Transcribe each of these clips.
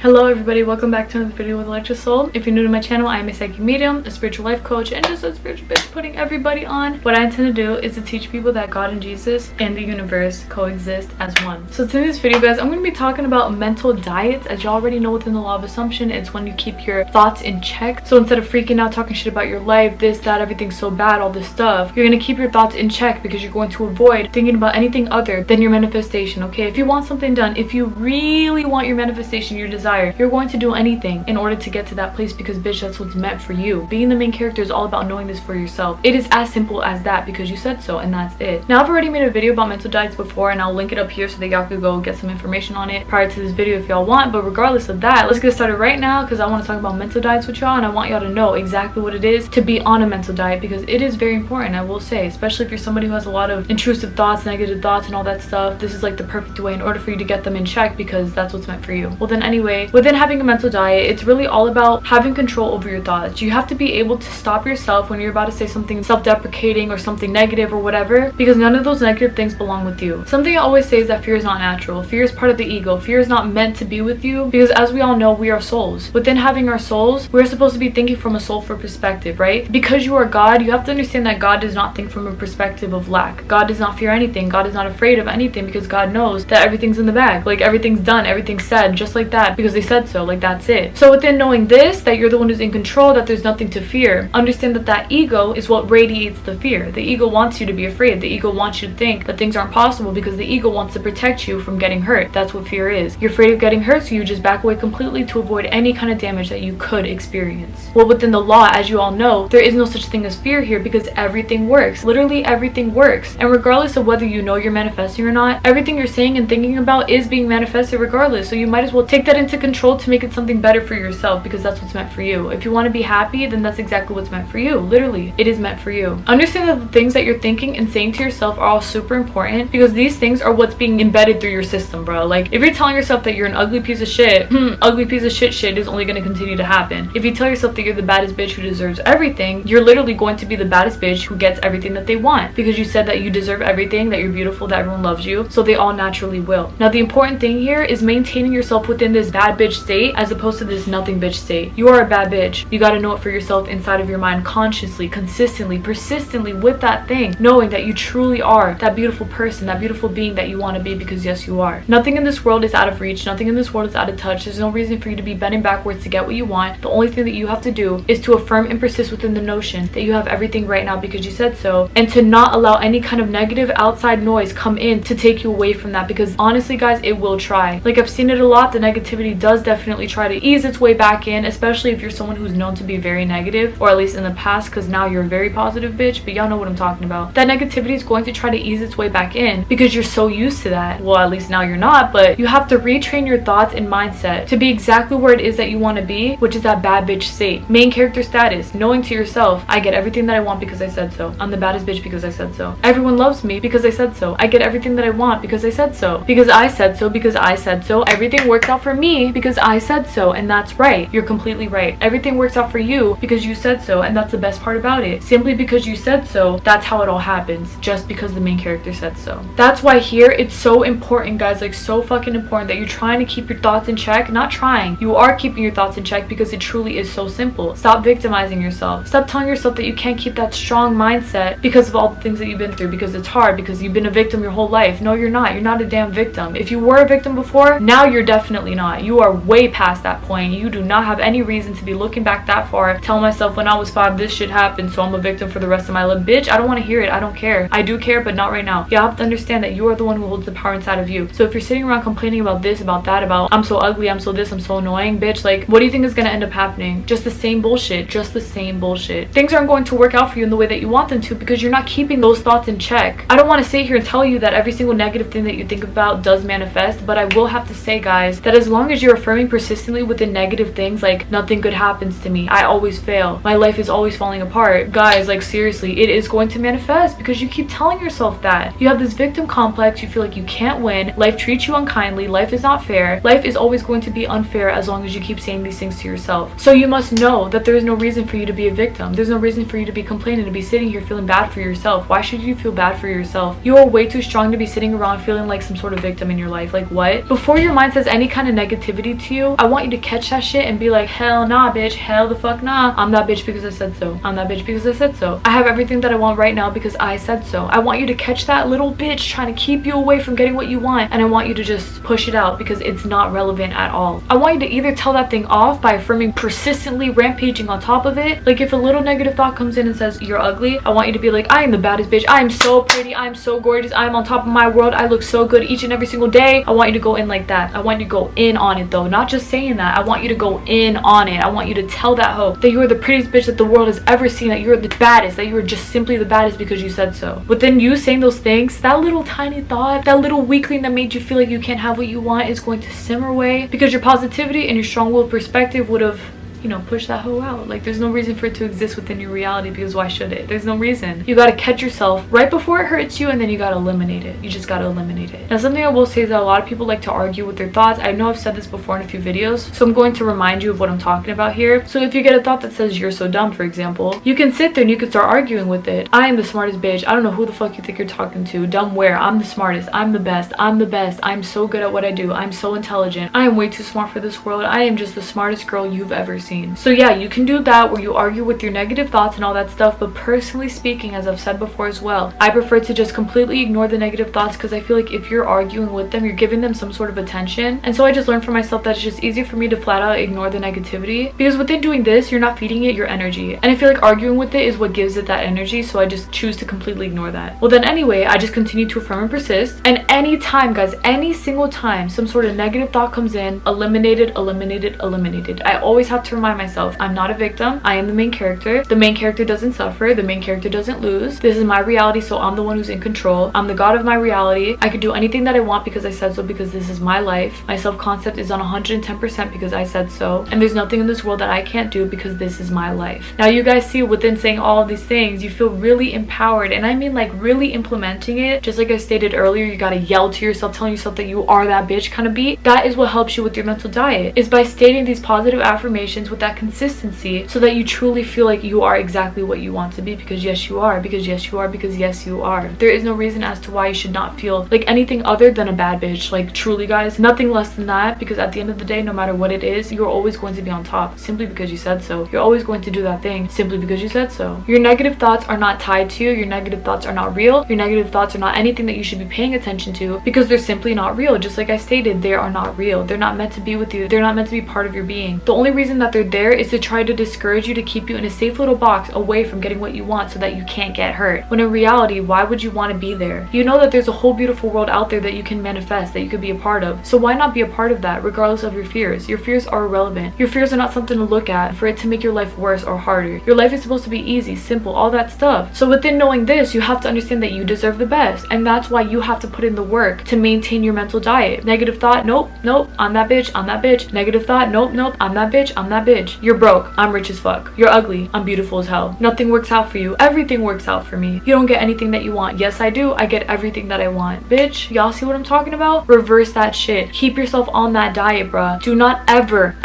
Hello everybody, welcome back to another video with ElectraSoul. If you're new to my channel, I am a psychic medium, a spiritual life coach, and just a spiritual bitch putting everybody on. What I intend to do is to teach people that God and Jesus and the universe coexist as one. So today in this video, guys, I'm going to be talking about mental diets. As you already know, within the law of assumption, it's when you keep your thoughts in check. So instead of freaking out, talking shit about your life, this, that, everything's so bad, all this stuff, you're going to keep your thoughts in check because you're going to avoid thinking about anything other than your manifestation, okay? If you want something done, if you really want your manifestation, your desire, you're going to do anything in order to get to that place because, bitch, that's what's meant for you. Being the main character is all about knowing this for yourself. It is as simple as that because you said so, and that's it. Now, I've already made a video about mental diets before, and I'll link it up here so that y'all could go get some information on it prior to this video if y'all want. But regardless of that, let's get started right now because I want to talk about mental diets with y'all, and I want y'all to know exactly what it is to be on a mental diet because it is very important, I will say, especially if you're somebody who has a lot of intrusive thoughts, negative thoughts, and all that stuff. This is like the perfect way in order for you to get them in check because that's what's meant for you. Well, then anyway, within having a mental diet, it's really all about having control over your thoughts. You have to be able to stop yourself when you're about to say something self-deprecating or something negative or whatever, because none of those negative things belong with you. Something I always say is that fear is not natural. Fear is part of the ego. Fear is not meant to be with you because, as we all know, we are souls. Within having our souls, we're supposed to be thinking from a soulful perspective, right? Because you are God, you have to understand that God does not think from a perspective of lack. God does not fear anything. God is not afraid of anything because God knows that everything's in the bag. Like, everything's done, everything's said, just like that, because they said so. Like, that's it. So within knowing this, that you're the one who's in control, that there's nothing to fear, understand that that ego is what radiates the fear. The ego wants you to be afraid. The ego wants you to think that things aren't possible because the ego wants to protect you from getting hurt. That's what fear is. You're afraid of getting hurt, so you just back away completely to avoid any kind of damage that you could experience. Well, within the law, as you all know, there is no such thing as fear here because everything works. Literally everything works. And regardless of whether you know you're manifesting or not, everything you're saying and thinking about is being manifested regardless. So you might as well take that into control to make it something better for yourself because that's what's meant for you. If you want to be happy, then that's exactly what's meant for you. Literally, it is meant for you. Understand that the things that you're thinking and saying to yourself are all super important because these things are what's being embedded through your system, bro. Like, if you're telling yourself that you're an ugly piece of shit, ugly piece of shit is only going to continue to happen. If you tell yourself that you're the baddest bitch who deserves everything, you're literally going to be the baddest bitch who gets everything that they want because you said that you deserve everything, that you're beautiful, that everyone loves you, so they all naturally will. Now, the important thing here is maintaining yourself within this bad bitch state as opposed to this nothing bitch state. You are a bad bitch. You got to know it for yourself inside of your mind, consciously, consistently, persistently with that thing, knowing that you truly are that beautiful person, that beautiful being that you want to be because yes, you are. Nothing in this world is out of reach. Nothing in this world is out of touch. There's no reason for you to be bending backwards to get what you want. The only thing that you have to do is to affirm and persist within the notion that you have everything right now because you said so, and to not allow any kind of negative outside noise come in to take you away from that because honestly, guys, it will try. Like, I've seen it a lot. The negativity does definitely try to ease its way back in, especially if you're someone who's known to be very negative, or at least in the past, because now you're a very positive bitch, but y'all know what I'm talking about. That negativity is going to try to ease its way back in because you're so used to that. Well, at least now you're not, but you have to retrain your thoughts and mindset to be exactly where it is that you want to be, which is that bad bitch state. Main character status, knowing to yourself, I get everything that I want because I said so. I'm the baddest bitch because I said so. Everyone loves me because I said so. I get everything that I want because I said so. Because I said so, because I said so. Everything works out for me because I said so, and that's right. You're completely right. Everything works out for you because you said so, and that's the best part about it. Simply because you said so, that's how it all happens, just because the main character said so. That's why here it's so important, guys, like so fucking important that you're trying to keep your thoughts in check. Not trying, you are keeping your thoughts in check because it truly is so simple. Stop victimizing yourself. Stop telling yourself that you can't keep that strong mindset because of all the things that you've been through, because it's hard, because you've been a victim your whole life. No, you're not. You're not a damn victim. If you were a victim before, now you're definitely not. You are way past that point. You do not have any reason to be looking back that far, telling myself when I was 5 this shit happened, so I'm a victim for the rest of my life. Bitch, I don't want to hear it. I don't care. I do care, but not right now. You have to understand that you are the one who holds the power inside of you. So if you're sitting around complaining about this, about that, about I'm so ugly, I'm so this, I'm so annoying, bitch, like, what do you think is going to end up happening? Just the same bullshit. Just the same bullshit. Things aren't going to work out for you in the way that you want them to because you're not keeping those thoughts in check. I don't want to sit here and tell you that every single negative thing that you think about does manifest, but I will have to say, guys, that as long as you're affirming persistently with the negative things, like nothing good happens to me, I always fail, my life is always falling apart, guys, like seriously, it is going to manifest because you keep telling yourself that. You have this victim complex. You feel like you can't win. Life treats you unkindly. Life is not fair. Life is always going to be unfair as long as you keep saying these things to yourself. So you must know that there is no reason for you to be a victim. There's no reason for you to be complaining, to be sitting here feeling bad for yourself. Why should you feel bad for yourself? You are way too strong to be sitting around feeling like some sort of victim in your life. Like, what? Before your mind says any kind of negativity negativity to you, I want you to catch that shit and be like, hell nah, bitch, hell the fuck nah. I'm that bitch because I said so. I'm that bitch because I said so. I have everything that I want right now because I said so. I want you to catch that little bitch trying to keep you away from getting what you want, and I want you to just push it out because it's not relevant at all. I want you to either tell that thing off by affirming, persistently rampaging on top of it. Like if a little negative thought comes in and says you're ugly, I want you to be like, I am the baddest bitch, I am so pretty, I am so gorgeous, I am on top of my world, I look so good each and every single day. I want you to go in like that. I want you to go in on it though, not just saying that. I want you to go in on it. I want you to tell that hoe that you are the prettiest bitch that the world has ever seen, that you are the baddest, that you are just simply the baddest because you said so. But then you saying those things, that little tiny thought, that little weakling that made you feel like you can't have what you want is going to simmer away because your positivity and your strong-willed perspective would have, you know, push that hoe out. Like there's no reason for it to exist within your reality, because why should it? There's no reason. You gotta catch yourself right before it hurts you, and then you gotta eliminate it. You just gotta eliminate it. Now something I will say is that a lot of people like to argue with their thoughts. I know I've said this before in a few videos, so I'm going to remind you of what I'm talking about here. So if you get a thought that says you're so dumb, for example, you can sit there and you can start arguing with it. I am the smartest bitch. I don't know who the fuck you think you're talking to. Dumb where? I'm the smartest. I'm the best. I'm the best. I'm so good at what I do. I'm so intelligent. I am way too smart for this world. I am just the smartest girl you've ever seen. So yeah, you can do that where you argue with your negative thoughts and all that stuff, but personally speaking, as I've said before as well, I prefer to just completely ignore the negative thoughts, because I feel like if you're arguing with them, you're giving them some sort of attention. And so I just learned for myself that it's just easier for me to flat out ignore the negativity, because within doing this, you're not feeding it your energy, and I feel like arguing with it is what gives it that energy. So I just choose to completely ignore that. Well then anyway, I just continue to affirm and persist, and any time, guys, any single time some sort of negative thought comes in, eliminated, eliminated, eliminated. I always have to remind myself, I'm not a victim. I am the main character. The main character doesn't suffer. The main character doesn't lose. This is my reality, so I'm the one who's in control. I'm the god of my reality. I can do anything that I want because I said so, because this is my life. My self-concept is on 110% because I said so. And there's nothing in this world that I can't do because this is my life. Now you guys see, within saying all of these things, you feel really empowered. And I mean like really implementing it. Just like I stated earlier, you gotta yell to yourself, telling yourself that you are that bitch kind of beat. That is what helps you with your mental diet, is by stating these positive affirmations with that consistency, so that you truly feel like you are exactly what you want to be, because yes you are, because yes you are, because yes you are. There is no reason as to why you should not feel like anything other than a bad bitch. Like truly guys, nothing less than that, because at the end of the day, no matter what it is, you're always going to be on top simply because you said so. You're always going to do that thing simply because you said so. Your negative thoughts are not tied to you. Your negative thoughts are not real. Your negative thoughts are not anything that you should be paying attention to, because they're simply not real. Just like I stated, they are not real. They're not meant to be with you. They're not meant to be part of your being. The only reason that they're there is to try to discourage you, to keep you in a safe little box away from getting what you want so that you can't get hurt. When in reality, why would you want to be there? You know that there's a whole beautiful world out there that you can manifest, that you could be a part of. So why not be a part of that regardless of your fears? Your fears are irrelevant. Your fears are not something to look at for it to make your life worse or harder. Your life is supposed to be easy, simple, all that stuff. So within knowing this, you have to understand that you deserve the best, and that's why you have to put in the work to maintain your mental diet. Negative thought, nope, nope, I'm that bitch, I'm that bitch. Negative thought, nope, nope, I'm that bitch, I'm that bitch. You're broke, I'm rich as fuck. You're ugly, I'm beautiful as hell. Nothing works out for you, everything works out for me. You don't get anything that you want. Yes I do, I get everything that I want. Bitch, y'all see what I'm talking about? Reverse that shit. Keep yourself on that diet, bruh. Do not ever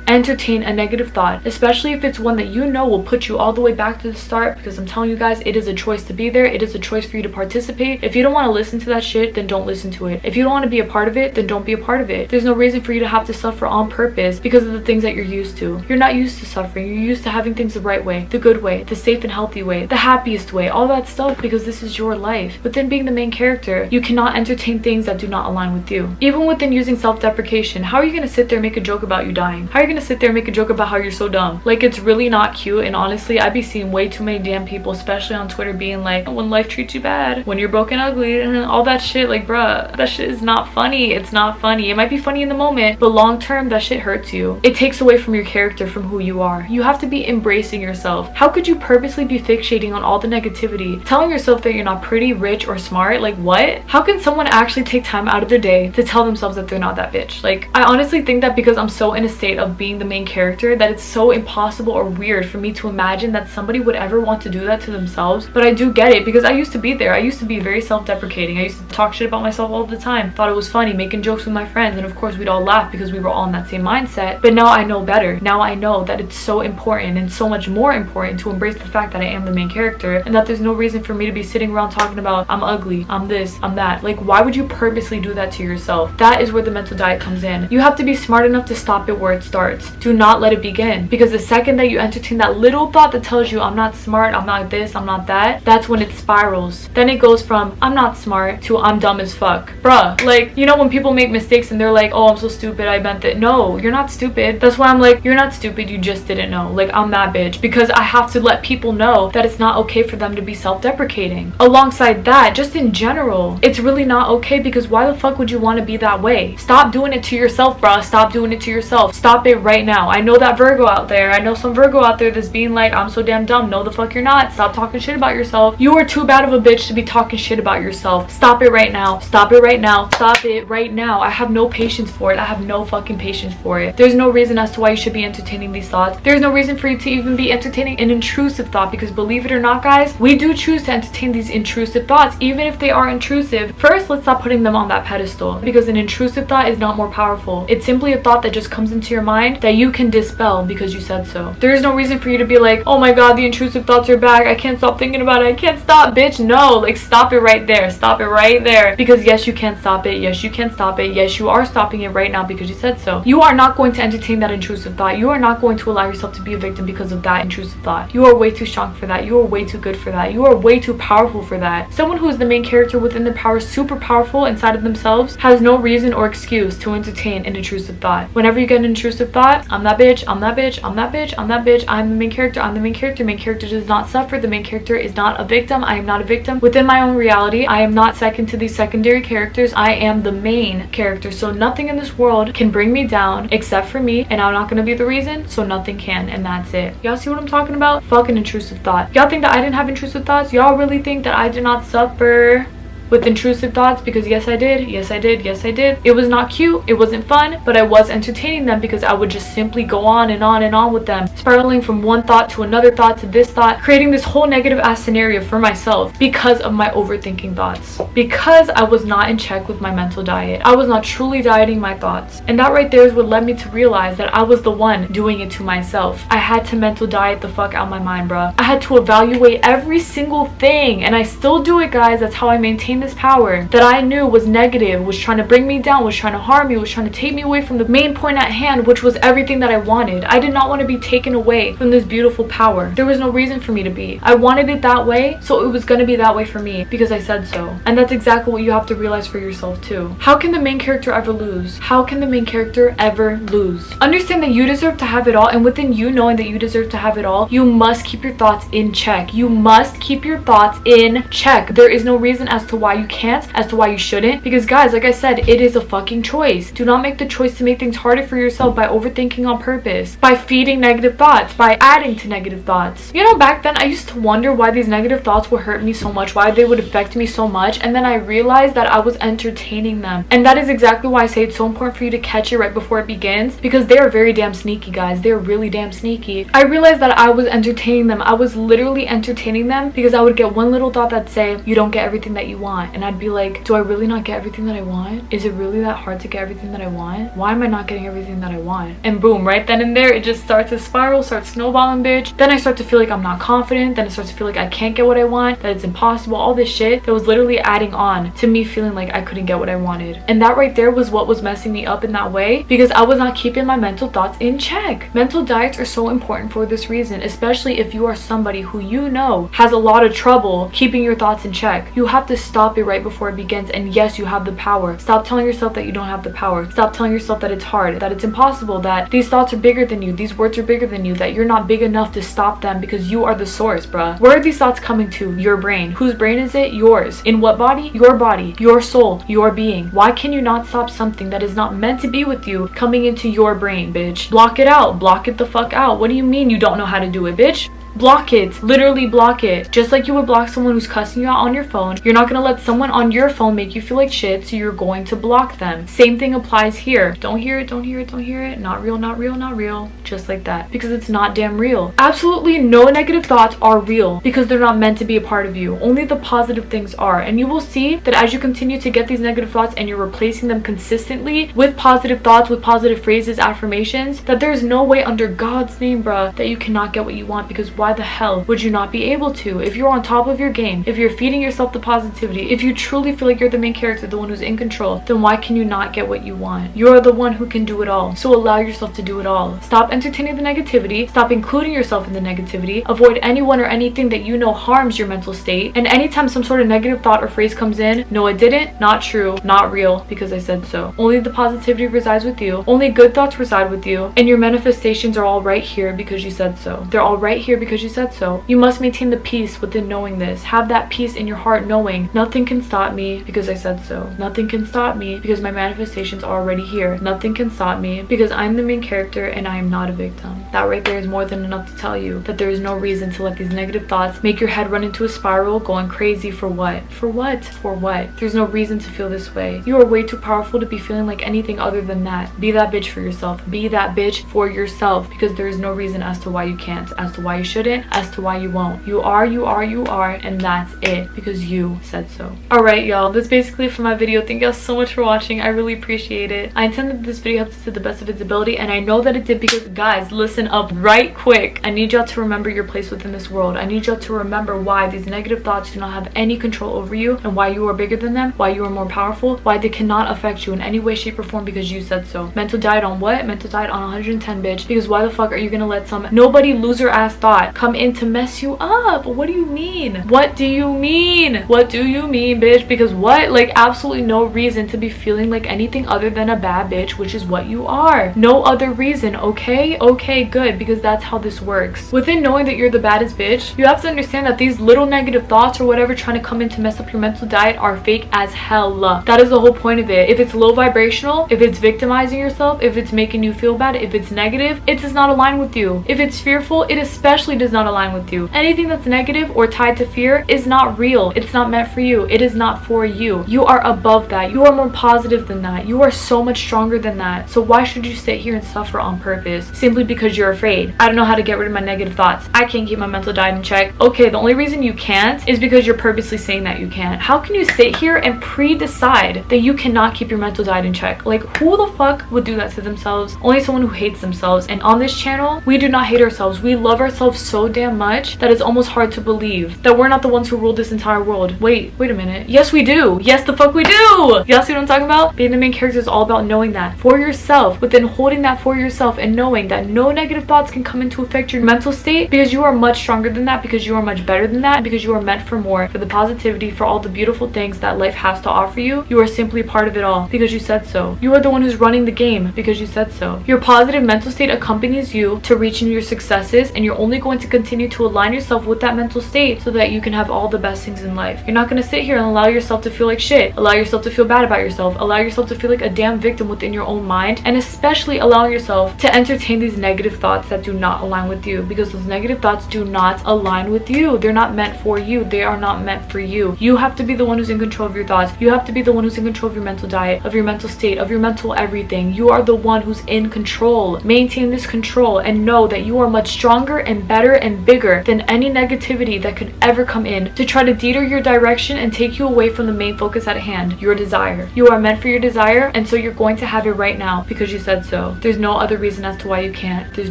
entertain a negative thought, especially if it's one that you know will put you all the way back to the start, because I'm telling you guys, it is a choice to be there. It is a choice for you to participate. If you don't want to listen to that shit, then don't listen to it. If you don't want to be a part of it, then don't be a part of it. There's no reason for you to have to suffer on purpose because of the things that you're used to. You're not used to suffering. You're used to having things the right way, the good way, the safe and healthy way, the happiest way, all that stuff, because this is your life. But then being the main character, you cannot entertain things that do not align with you. Even within using self-deprecation, how are you gonna sit there and make a joke about you dying? How are you gonna sit there and make a joke about how you're so dumb? Like, it's really not cute. And honestly, I be seeing way too many damn people, especially on Twitter, being like, when life treats you bad, when you're broken ugly, and all that shit. Like, bruh, that shit is not funny. It's not funny. It might be funny in the moment, but long term, that shit hurts you. It takes away from your character, from who you are. You have to be embracing yourself. How could you purposely be fixating on all the negativity, telling yourself that you're not pretty, rich, or smart? Like, what? How can someone actually take time out of their day to tell themselves that they're not that bitch? Like, I honestly think that because I'm so in a state of being the main character, that it's so impossible or weird for me to imagine that somebody would ever want to do that to themselves. But I do get it, because I used to be there. I used to be very self-deprecating. I used to talk shit about myself all the time. Thought it was funny, making jokes with my friends, and of course we'd all laugh because we were all in that same mindset. But now I know better. character. Now I know that it's so important and so much more important to embrace the fact that I am the main character, and that there's no reason for me to be sitting around talking about I'm ugly, I'm this, I'm that. Like, why would you purposely do that to yourself? That is where the mental diet comes in. You have to be smart enough to stop it where it starts. Do not let it begin, because the second that you entertain that little thought that tells you I'm not smart, I'm not this, I'm not that, that's when it spirals. Then it goes from I'm not smart to I'm dumb as fuck. Bruh, like, you know when people make mistakes and they're like, oh, I'm so stupid, I meant that. No, you're not stupid. That's why I'm like, you're not stupid, you just didn't know. Like, I'm that bitch, because I have to let people know that it's not okay for them to be self-deprecating. Alongside that, just in general, it's really not okay, because why the fuck would you want to be that way? Stop doing it to yourself, bruh. Stop doing it to yourself. Stop it right now. I know that Virgo out there. I know some Virgo out there that's being like, I'm so damn dumb. No, the fuck you're not. Stop talking shit about yourself. You are too bad of a bitch to be talking shit about yourself. Stop it right now. Stop it right now. Stop it right now. I have no patience for it. I have no fucking patience for it. There's no reason as to why you should be entertaining these thoughts. There's no reason for you to even be entertaining an intrusive thought, because believe it or not, guys, we do choose to entertain these intrusive thoughts, even if they are intrusive. First, let's stop putting them on that pedestal, because an intrusive thought is not more powerful. It's simply a thought that just comes into your mind that you can dispel because you said so. There is no reason for you to be like, oh my god, the intrusive thoughts are back, I can't stop thinking about it, I can't stop. Bitch, no. Like, stop it right there. Stop it right there, because yes, you can stop it. Yes, you can stop it. Yes, you are stopping it right now because you said so. You are not going to entertain that intrusive thought. You are not going to allow yourself to be a victim because of that intrusive thought. You are way too strong for that. You are way too good for that. You are way too powerful for that. Someone who is the main character within their power, super powerful inside of themselves, has no reason or excuse to entertain an intrusive thought. Whenever you get an intrusive thought, I'm that bitch, I'm that bitch, I'm that bitch, I'm that bitch, I'm the main character, I'm the main character. Main character does not suffer. The main character is not a victim. I am not a victim within my own reality. I am not second to these secondary characters. I am the main character. So nothing in this world can bring me down except for me, and I'm not gonna be the reason, so nothing can, and that's it. Y'all see what I'm talking about? Fucking intrusive thought. Y'all think that I didn't have intrusive thoughts? Y'all really think that I did not suffer with intrusive thoughts? Because yes, I did. Yes, I did. Yes, I did. It was not cute, it wasn't fun, but I was entertaining them, because I would just simply go on and on and on with them, spiraling from one thought to another thought to this thought, creating this whole negative ass scenario for myself because of my overthinking thoughts, because I was not in check with my mental diet. I was not truly dieting my thoughts, and that right there is what led me to realize that I was the one doing it to myself. I had to mental diet the fuck out my mind, bruh. I had to evaluate every single thing, and I still do it, guys. That's how I maintain this power that I knew was negative, was trying to bring me down, was trying to harm me, was trying to take me away from the main point at hand, which was everything that I wanted. I did not want to be taken away from this beautiful power. There was no reason for me to be. I wanted it that way, so it was going to be that way for me because I said so. And that's exactly what you have to realize for yourself too. How can the main character ever lose? How can the main character ever lose? Understand that you deserve to have it all, and within you knowing that you deserve to have it all, you must keep your thoughts in check. You must keep your thoughts in check. There is no reason as to why you can't, as to why you shouldn't, because guys, like I said, it is a fucking choice. Do not make the choice to make things harder for yourself by overthinking on purpose, by feeding negative thoughts, by adding to negative thoughts. You know, back then I used to wonder why these negative thoughts would hurt me so much, why they would affect me so much, and then I realized that I was entertaining them. And that is exactly why I say it's so important for you to catch it right before it begins, because they are very damn sneaky, guys. They're really damn sneaky. I realized that I was entertaining them. I was literally entertaining them because I would get one little thought that'd say, you don't get everything that you want, and I'd be like, do I really not get everything that I want? Is it really that hard to get everything that I want? Why am I not getting everything that I want? And boom, right then and there, it just starts to spiral, starts snowballing, bitch. Then I start to feel like I'm not confident. Then I start to feel like I can't get what I want, that it's impossible, all this shit that was literally adding on to me feeling like I couldn't get what I wanted. And that right there was what was messing me up in that way, because I was not keeping my mental thoughts in check. Mental diets are so important for this reason, especially if you are somebody who you know has a lot of trouble keeping your thoughts in check. You have to stop it right before it begins. And yes, you have the power. Stop telling yourself that you don't have the power. Stop telling yourself that it's hard, that it's impossible, that these thoughts are bigger than you, these words are bigger than you, that you're not big enough to stop them because you are the source, bruh. Where are these thoughts coming to? Your brain. Whose brain is it? Yours. In what body? Your body, your soul, your being. Why can you not stop something that is not meant to be with you coming into your brain, bitch? Block it out. Block it the fuck out. What do you mean you don't know how to do it, bitch? Block it. Literally block it. Just like you would block someone who's cussing you out on your phone, you're not gonna let someone on your phone make you feel like shit, so you're going to block them. Same thing applies here. Don't hear it, don't hear it, don't hear it. Not real, not real, not real. Just like that. Because it's not damn real. Absolutely no negative thoughts are real because they're not meant to be a part of you. Only the positive things are. And you will see that as you continue to get these negative thoughts and you're replacing them consistently with positive thoughts, with positive phrases, affirmations, that there's no way under God's name, bruh, that you cannot get what you want. Because why the hell would you not be able to? If you're on top of your game, if you're feeding yourself the positivity, if you truly feel like you're the main character, the one who's in control, then why can you not get what you want? You're the one who can do it all. So allow yourself to do it all. Stop entertaining the negativity. Stop including yourself in the negativity. Avoid anyone or anything that you know harms your mental state. And anytime some sort of negative thought or phrase comes in, no, it didn't, not true, not real, because I said so. Only the positivity resides with you. Only good thoughts reside with you. And your manifestations are all right here because you said so. They're all right here because you said so. You must maintain the peace within knowing this. Have that peace in your heart knowing nothing can stop me because I said so. Nothing can stop me because my manifestations are already here. Nothing can stop me because I'm the main character and I am not a victim. That right there is more than enough to tell you that there is no reason to let these negative thoughts make your head run into a spiral going crazy for what? For what? For what? There's no reason to feel this way. You are way too powerful to be feeling like anything other than that. Be that bitch for yourself. Be that bitch for yourself because there is no reason as to why you can't, as to why you shouldn't, as to why you won't. You are, and that's it because you said so. Alright, y'all, that's basically for my video. Thank y'all so much for watching. I really appreciate it. I intended this video helped to the best of its ability, and I know that it did because, guys, listen up right quick. I need y'all to remember your place within this world. I need y'all to remember why these negative thoughts do not have any control over you and why you are bigger than them, why you are more powerful, why they cannot affect you in any way, shape, or form because you said so. Mental diet on what? Mental diet on 110, bitch. Because why the fuck are you gonna let some nobody loser ass thought come in to mess you up? What do you mean? What do you mean? What do you mean, bitch? Because what? Like, absolutely no reason to be feeling like anything other than a bad bitch, which is what you are. No other reason, okay? Okay, good, because that's how this works. Within knowing that you're the baddest bitch, you have to understand that these little negative thoughts or whatever trying to come in to mess up your mental diet are fake as hell. That is the whole point of it. If it's low vibrational, if it's victimizing yourself, if it's making you feel bad, if it's negative, it does not align with you. If it's fearful, it especially does not align with you. Anything that's negative or tied to fear is not real. It's not meant for you. It is not for you. You are above that. You are more positive than that. You are so much stronger than that. So why should you sit here and suffer on purpose simply because you're afraid? I don't know how to get rid of my negative thoughts. I can't keep my mental diet in check. Okay, the only reason you can't is because you're purposely saying that you can't. How can you sit here and pre-decide that you cannot keep your mental diet in check? Like, who the fuck would do that to themselves? Only someone who hates themselves. And on this channel, we do not hate ourselves. We love ourselves so damn much that it's almost hard to believe that we're not the ones who rule this entire world. Wait a minute. Yes, we do. Yes, the fuck we do. Y'all see what I'm talking about? Being the main character is all about knowing that for yourself, but then holding that for yourself and knowing that no negative thoughts can come into affect your mental state because you are much stronger than that, because you are much better than that, because you are meant for more, for the positivity, for all the beautiful things that life has to offer you. You are simply part of it all because you said so. You are the one who's running the game because you said so. Your positive mental state accompanies you to reaching your successes, and you're only going to continue to align yourself with that mental state so that you can have all the best things in life. You're not going to sit here and allow yourself to feel like shit, allow yourself to feel bad about yourself, allow yourself to feel like a damn victim within your own mind, and especially allowing yourself to entertain these negative thoughts that do not align with you, because those negative thoughts do not align with you. They're not meant for you. They are not meant for you. You have to be the one who's in control of your thoughts. You have to be the one who's in control of your mental diet, of your mental state, of your mental everything. You are the one who's in control. Maintain this control and know that you are much stronger and better and bigger than any negativity that could ever come in to try to deter your direction and take you away from the main focus at hand, your desire. You are meant for your desire, and so you're going to have it right now because you said so. There's no other reason as to why you can't. There's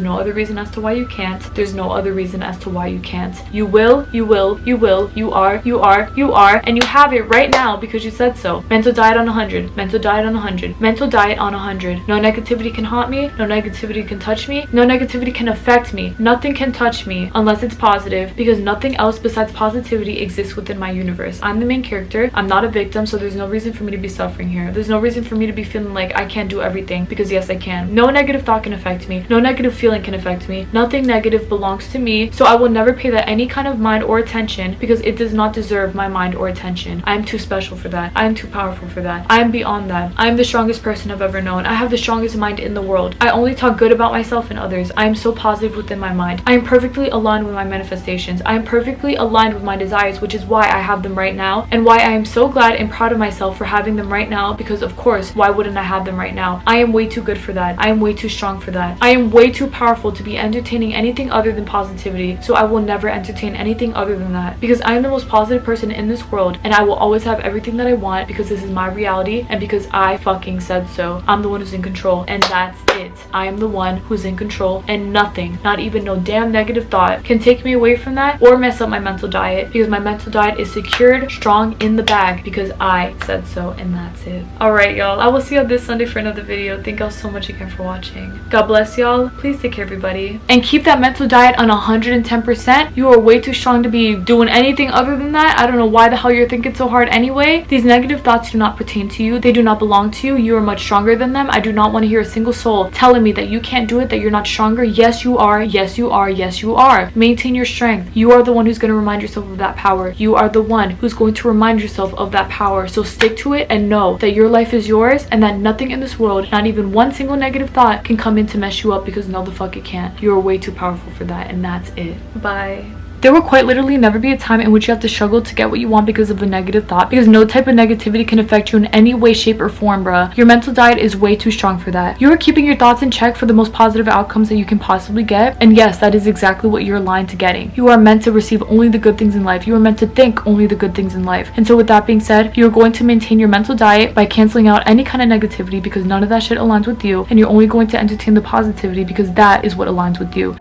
no other reason as to why you can't. There's no other reason as to why you can't. You will, you will, you will, you are, and you have it right now because you said so. Mental diet on 100. Mental diet on 100. Mental diet on 100. No negativity can haunt me. No negativity can touch me. No negativity can affect me. Nothing can touch me unless it's positive, because nothing else besides positivity exists within my universe. I'm the main character. I'm not a victim, so there's no reason for me to be suffering here. There's no reason for me to be feeling like I can't do everything, because yes, I can. No negative thought can affect me. No negative feeling can affect me. Nothing negative belongs to me, so I will never pay that any kind of mind or attention, because it does not deserve my mind or attention. I am too special for that. I am too powerful for that. I am beyond that. I am the strongest person I've ever known. I have the strongest mind in the world. I only talk good about myself and others. I am so positive within my mind. I am perfect perfectly aligned with my manifestations. I am perfectly aligned with my desires, which is why I have them right now, and why I am so glad and proud of myself for having them right now, because of course, why wouldn't I have them right now? I am way too good for that. I am way too strong for that. I am way too powerful to be entertaining anything other than positivity, so I will never entertain anything other than that, because I am the most positive person in this world, and I will always have everything that I want, because this is my reality, and because I fucking said so. I'm the one who's in control, and that's it. I am the one who's in control, and nothing, not even no damn negative thought, can take me away from that or mess up my mental diet, because my mental diet is secured, strong, in the bag, because I said so, and that's it. Alright, y'all, I will see you this Sunday for another video. Thank y'all so much again for watching. God bless y'all. Please take care, everybody, and keep that mental diet on 110%. You are way too strong to be doing anything other than that. I don't know why the hell you're thinking so hard anyway. These negative thoughts do not pertain to you. They do not belong to you. You are much stronger than them. I do not want to hear a single soul telling me that you can't do it, that you're not stronger. Yes, you are. Yes, you are. Yes, you are. Maintain your strength. You are the one who's going to remind yourself of that power. You are the one who's going to remind yourself of that power. So stick to it and know that your life is yours, and that nothing in this world, not even one single negative thought, can come in to mess you up, because no the fuck it can't. You are way too powerful for that, and that's it. Bye. There will quite literally never be a time in which you have to struggle to get what you want because of a negative thought, because no type of negativity can affect you in any way, shape, or form, bruh. Your mental diet is way too strong for that. You are keeping your thoughts in check for the most positive outcomes that you can possibly get, and yes, that is exactly what you're aligned to getting. You are meant to receive only the good things in life. You are meant to think only the good things in life. And so with that being said, you're going to maintain your mental diet by canceling out any kind of negativity, because none of that shit aligns with you, and you're only going to entertain the positivity because that is what aligns with you.